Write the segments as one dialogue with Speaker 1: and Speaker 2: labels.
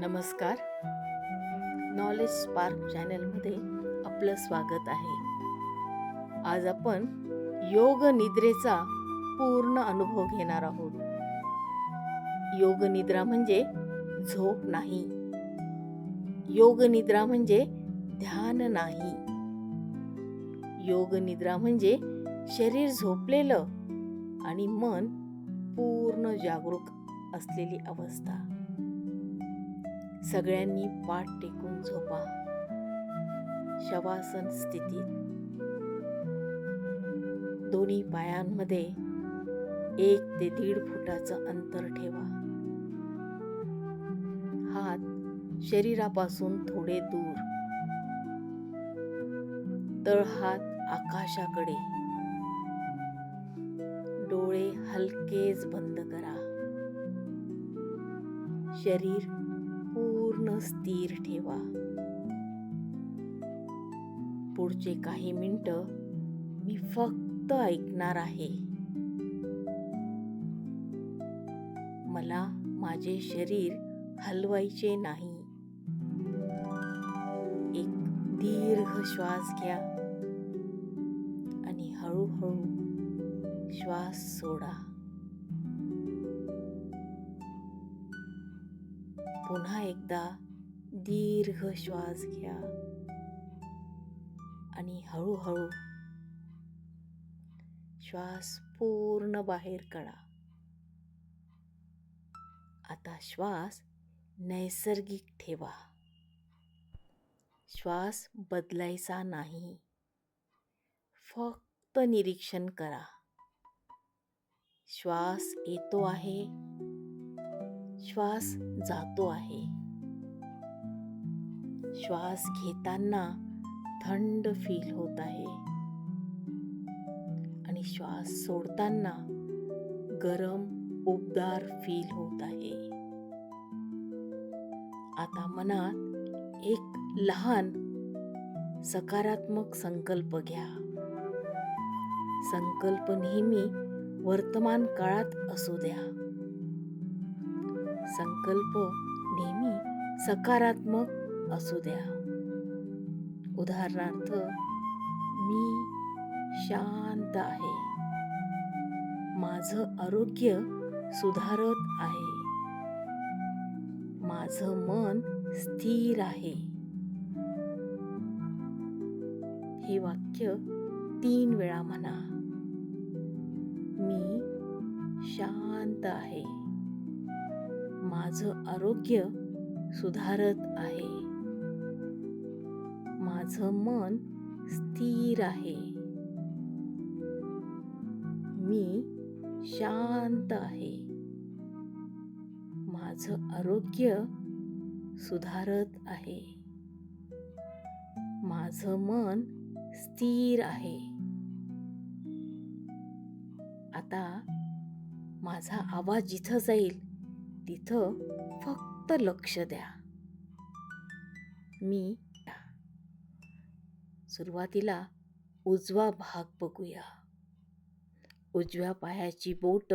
Speaker 1: नमस्कार. Knowledge spark चॅनलमध्ये आपलं स्वागत आहे. आज आपण योग निद्रेचा पूर्ण अनुभव घेणार आहोत. योग निद्रा म्हणजे झोप नाही. योग निद्रा म्हणजे ध्यान नाही. योग निद्रा म्हणजे शरीर झोपलेलं आणि मन पूर्ण जागरूक असलेली अवस्था. सगळ्यांनी पाठ टेकून झोपा. शवासन स्थितीत दोन्ही पायांमध्ये 1 ते 1.5 फुटाचं अंतर ठेवा. हात शरीरापासून थोडे दूर. तळहात आकाशाकडे. डोळे हलकेच बंद करा. शरीर पूर्ण स्थिर ठेवा. पुढचे काही मिनिटं मी फक्त ऐकणार आहे. मला माझे शरीर हलवायचे नाही. एक दीर्घ श्वास घ्या आणि हळूहळू श्वास सोडा. पुन्हा एकदा दीर्घ श्वास घ्या आणि हळूहळू श्वास पूर्ण बाहेर काढा. आता श्वास नैसर्गिक ठेवा. श्वास बदलायचा नाही. फक्त निरीक्षण करा. श्वास येतो आहे, श्वास जातो आहे. श्वास घेताना थंड फील होत आहे आणि श्वास सोडताना गरम उबदार फील होत आहे. आता मनात एक लहान सकारात्मक संकल्प घ्या. संकल्प नेहमी वर्तमान काळात असू द्या. संकल्प नेहमी सकारात्मक असू द्या. उदाहरणार्थ, मी शांत आहे. माझं आरोग्य सुधारत आहे. माझं मन स्थिर आहे. हे वाक्य 3 वेळा म्हणा. मी शांत आहे. माझं आरोग्य सुधारत आहे. माझं मन स्थिर आहे. मी शांत आहे. माझं आरोग्य सुधारत आहे. माझं मन स्थिर आहे. आता माझा आवाज जिथं जाईल तिथं फक्त लक्ष द्या. मी सुरुवातीला उजवा भाग बघूया. उजव्या पायाची बोट,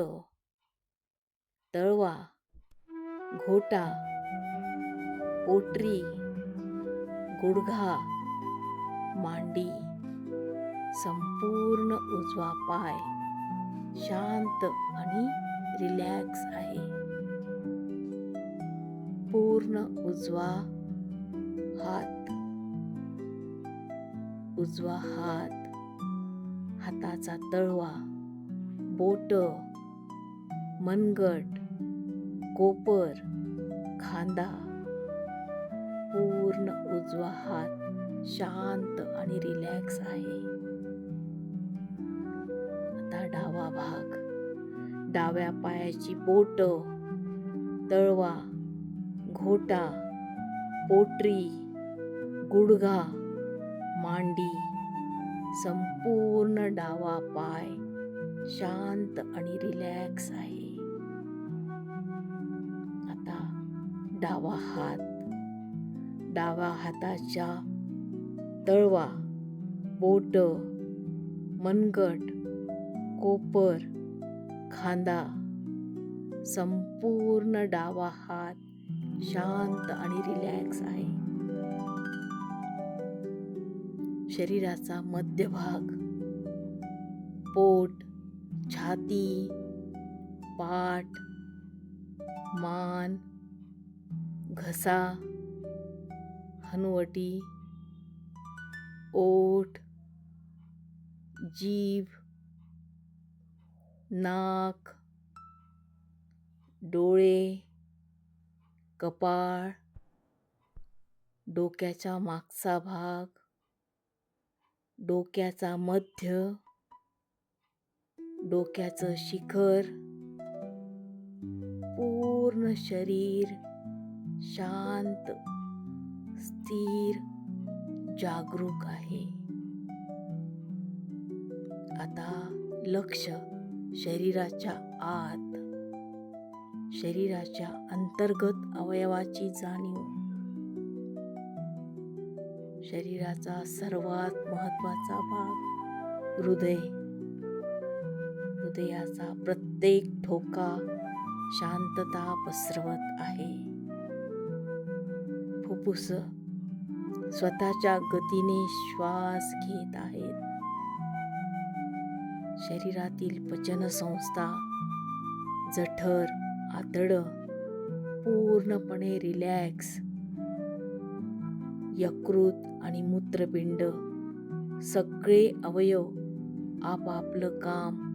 Speaker 1: तळवा, घोटा, पोटरी, गुडघा, मांडी. संपूर्ण उजवा पाय शांत आणि रिलॅक्स आहे. पूर्ण उजवा हात. उजवा हात, हाताचा तळवा, बोट, मनगट, कोपर, खांदा. पूर्ण उजवा हात शांत आणि रिलॅक्स आहे. आता डावा भाग. डाव्या पायाची बोट, तळवा, घोटा, पोटरी, गुडघा, मांडी. संपूर्ण डावा पाय शांत आणि रिलॅक्स आहे. आता डावा हात. डाव्या हाताच्या तळवा, बोट, मनगट, कोपर, खांदा. संपूर्ण डावा हात शांत आणि रिलॅक्स आहे. शरीराचा मध्यभाग, पोट, छाती, पाठ, मान, घसा, हनुवटी, ओठ, जीभ, नाक, डोळे, कपाळ, डोक्याचा मागचा भाग, डोक्याचा मध्य, डोक्याचं शिखर, पूर्ण शरीर शांत, स्थिर, जागरूक आहे. आता लक्ष शरीराच्या आत, शरीराच्या अंतर्गत अवयवाची जाणीव. शरीराचा सर्वात महत्त्वाचा भाग हृदय. हृदयाचा प्रत्येक ठोका शांतता पसरवत आहे. फुफ्फुस स्वतःच्या गतीने श्वास घेत आहेत. शरीरातील पचनसंस्था, जठर, आतडं पूर्णपणे रिलॅक्स. यकृत आणि मूत्रपिंड सगळे अवयव आपापलं काम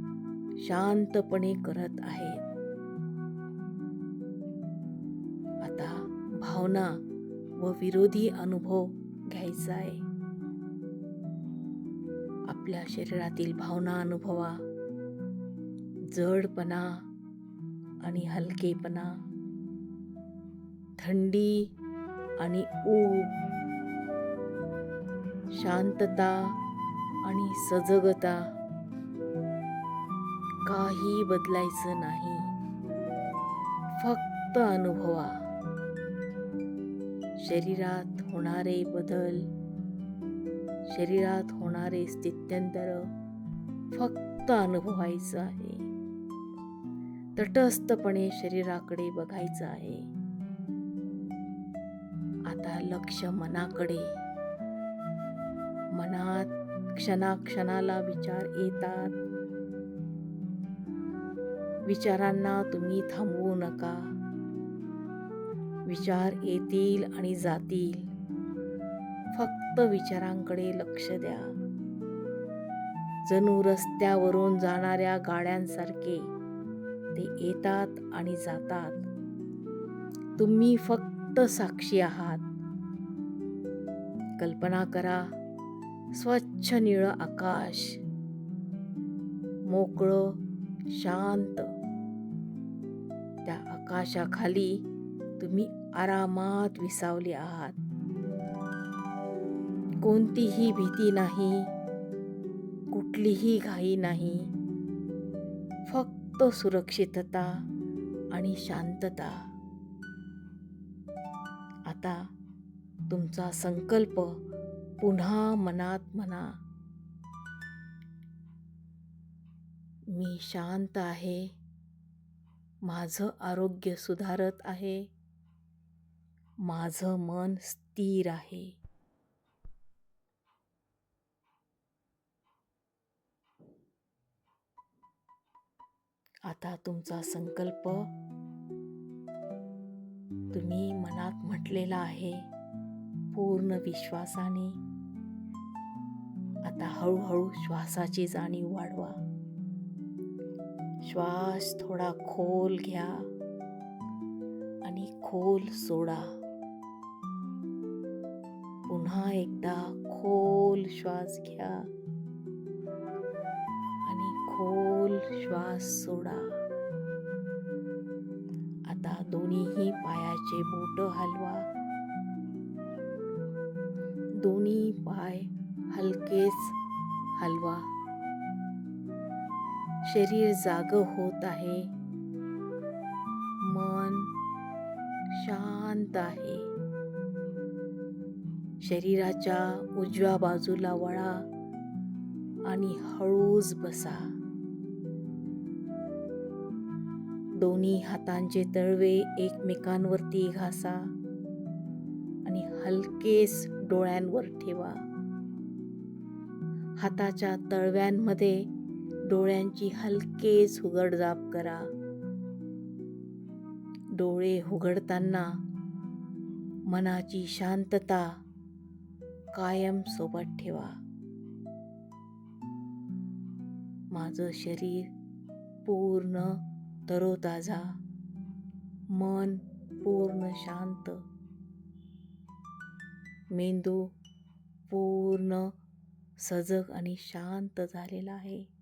Speaker 1: शांतपणे करत आहेत. आता भावना व विरोधी अनुभव घ्यायचा आहे. आपल्या शरीरातील भावना अनुभवा. जडपणा आणि हलकेपणा, थंडी आणि ऊब, शांतता आणि सजगता. काही बदलायचं नाही, फक्त अनुभवा. शरीरात होणारे बदल, शरीरात होणारे स्थित्यंतर फक्त अनुभवायचं आहे. तटस्थपणे शरीराकडे बघायचं आहे. आता लक्ष मनाकडे. मनात क्षणाक्षणाला विचार येतात. विचारांना तुम्ही थांबवू नका. विचार येतील आणि जातील. फक्त विचारांकडे लक्ष द्या. जणू रस्त्यावरून जाणाऱ्या गाड्यांसारखे ते येतात आणि जातात. तुम्ही फक्त साक्षी आहात. कल्पना करा, स्वच्छ निळं आकाश, मोकळं, शांत. त्या आकाशाखाली तुम्ही आरामात विसावले आहात. कोणतीही भीती नाही, कुठलीही घाई नाही, फक्त सुरक्षितता आणि शांतता. आता तुमचा संकल्प पुन्हा मनात म्हणा. मी शांत आहे. माझं आरोग्य सुधारत आहे. माझं मन स्थिर आहे. आता तुमचा संकल्प तुम्ही मनात म्हटलेला आहे पूर्ण विश्वासाने. आता हळूहळू श्वासाची जाणीव वाढवा. श्वास थोडा खोल घ्या आणि खोल सोडा. पुन्हा एकदा खोल श्वास घ्या आणि खोल श्वास सोडा. आता दोन्हीही पायाचे बोट हलवा. दोन्ही पाय हलकेच हलवा. शरीर जागं होत आहे. मन शांत आहे. शरीराच्या उजव्या बाजूला वळा आणि हळूच बसा. दोन्ही हातांचे तळवे एकमेकांवरती घासा आणि हलकेच डोळ्यांवर ठेवा. हाताच्या तळव्यांमध्ये डोळ्यांची हलकेच उघडझाप करा. डोळे उघडताना मनाची शांतता कायम सोबत ठेवा. माझं शरीर पूर्ण तरोताजा, मन पूर्ण शांत, मेंदू पूर्ण सजग आणि शांत झालेला आहे.